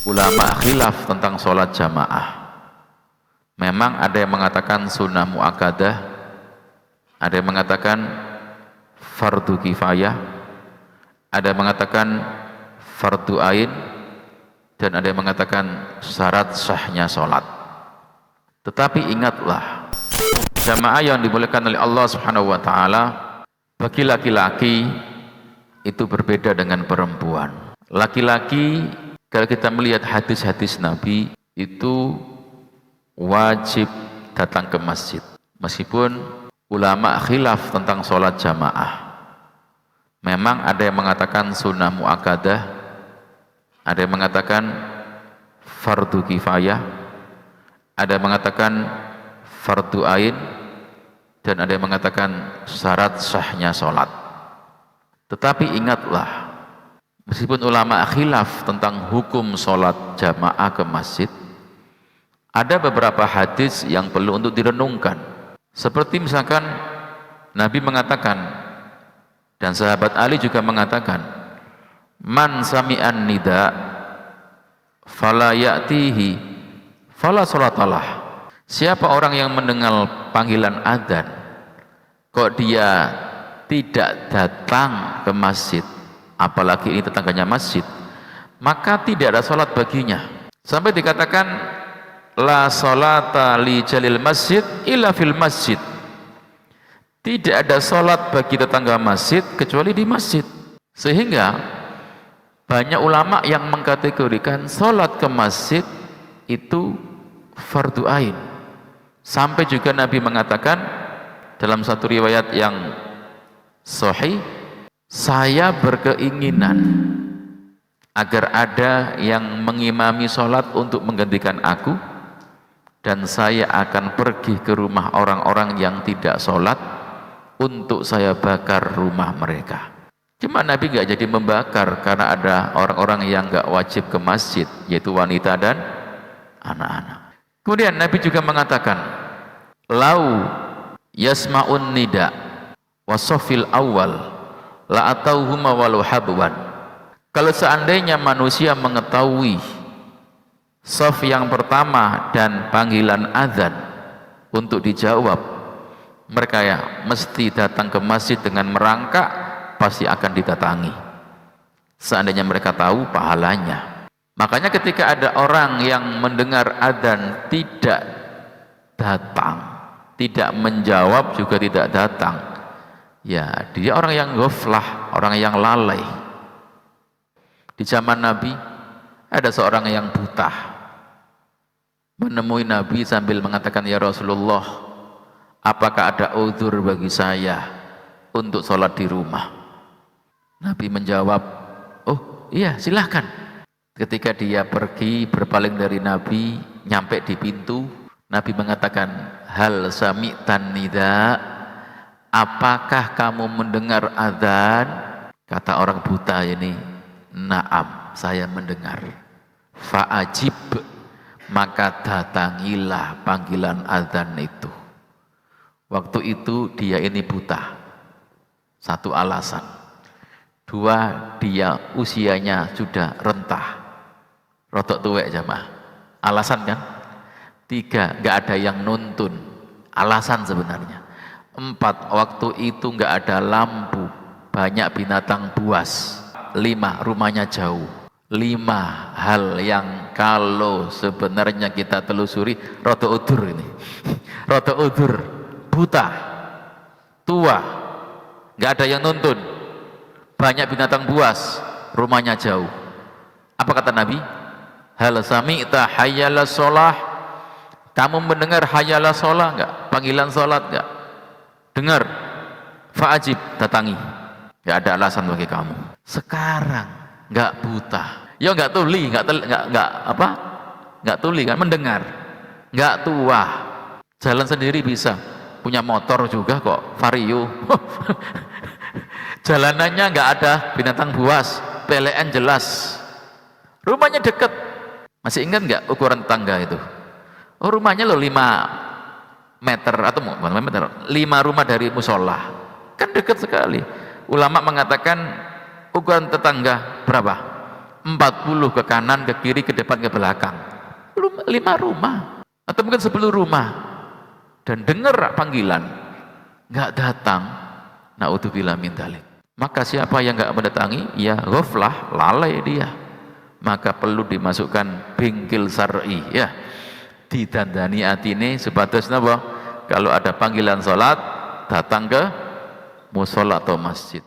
Ulama khilaf tentang sholat jamaah. Memang ada yang mengatakan sunnah muakkadah, ada yang mengatakan fardu kifayah, ada yang mengatakan fardu ain, dan ada yang mengatakan syarat sahnya sholat. Tetapi ingatlah, jamaah yang dimuliakan oleh Allah Subhanahu wa Ta'ala, bagi laki-laki itu berbeda dengan perempuan. Laki-laki, kalau kita melihat hadis-hadis Nabi, itu wajib datang ke masjid. Meskipun ulama khilaf tentang sholat jamaah. Memang ada yang mengatakan sunnah muakkadah, ada yang mengatakan fardu kifayah, ada yang mengatakan fardu ain, dan ada yang mengatakan syarat sahnya sholat. Tetapi ingatlah, meskipun ulama khilaf tentang hukum sholat jamaah ke masjid, ada beberapa hadis yang perlu untuk direnungkan. Seperti misalkan Nabi mengatakan, dan sahabat Ali juga mengatakan, man sami'an nida fala ya'tihi fala sholatalah. Siapa orang yang mendengar panggilan adzan kok dia tidak datang ke masjid, apalagi ini tetangganya masjid, maka tidak ada sholat baginya. Sampai dikatakan la sholata li jalil masjid illa fil masjid. Tidak ada sholat bagi tetangga masjid kecuali di masjid. Sehingga banyak ulama yang mengkategorikan sholat ke masjid itu fardu ain. Sampai juga Nabi mengatakan dalam satu riwayat yang sahih, saya berkeinginan agar ada yang mengimami sholat untuk menggantikan aku, dan saya akan pergi ke rumah orang-orang yang tidak sholat untuk saya bakar rumah mereka. Cuma Nabi nggak jadi membakar karena ada orang-orang yang nggak wajib ke masjid, yaitu wanita dan anak-anak. Kemudian Nabi juga mengatakan, lau yasma'un nida wasofil awal la atauhuma walau habwan. Kalau seandainya manusia mengetahui shaf yang pertama dan panggilan azan untuk dijawab, mereka ya mesti datang ke masjid dengan merangkak, pasti akan didatangi seandainya mereka tahu pahalanya. Makanya ketika ada orang yang mendengar adzan tidak datang, tidak menjawab juga tidak datang, ya dia orang yang ghaflah, orang yang lalai. Di zaman Nabi ada seorang yang buta menemui Nabi sambil mengatakan, ya Rasulullah, apakah ada uzur bagi saya untuk sholat di rumah? Nabi menjawab, oh iya silahkan. Ketika dia pergi berpaling dari Nabi, nyampe di pintu, Nabi mengatakan, hal sami'tan nida, apakah kamu mendengar adzan? Kata orang buta ini, na'am, saya mendengar. Fa'ajib, maka datangilah panggilan adzan itu. Waktu itu dia ini buta. Satu alasan. Dua, dia usianya sudah rentah. Rotok tuwek jamaah. Alasan kan? Tiga, nggak ada yang nuntun. Alasan sebenarnya. Empat, waktu itu nggak ada lampu, banyak binatang buas. Lima, rumahnya jauh. Lima hal yang kalau sebenarnya kita telusuri, rotok udur ini. Rotok udur, buta, tua, nggak ada yang nuntun, banyak binatang buas, rumahnya jauh. Apa kata Nabi? Hal sami'ta hayyala sholah, kamu mendengar hayyala sholah enggak? Panggilan sholat enggak? Dengar. Fa'ajib, datangi. Enggak ada alasan bagi kamu. Sekarang enggak buta, ya enggak tuli, enggak tuli kan, mendengar. Enggak tua, jalan sendiri bisa, punya motor juga kok, Vario. Jalanannya enggak ada binatang buas, PLN jelas. Rumahnya dekat. Masih ingat nggak ukuran tangga itu? Oh, rumahnya loh 5 meter atau bukan meter, 5 rumah dari musola, kan dekat sekali. Ulama mengatakan ukuran tetangga berapa? 40 ke kanan, ke kiri, ke depan, ke belakang. 5 rumah atau mungkin 10 rumah, dan dengar panggilan nggak datang, naudzubillah min dzalik. Maka siapa yang nggak mendatangi, ya ghaflah, lalai dia, maka perlu dimasukkan bingkil syar'i, ya, didandani atine sebatas napa, kalau ada panggilan salat datang ke mushola atau masjid.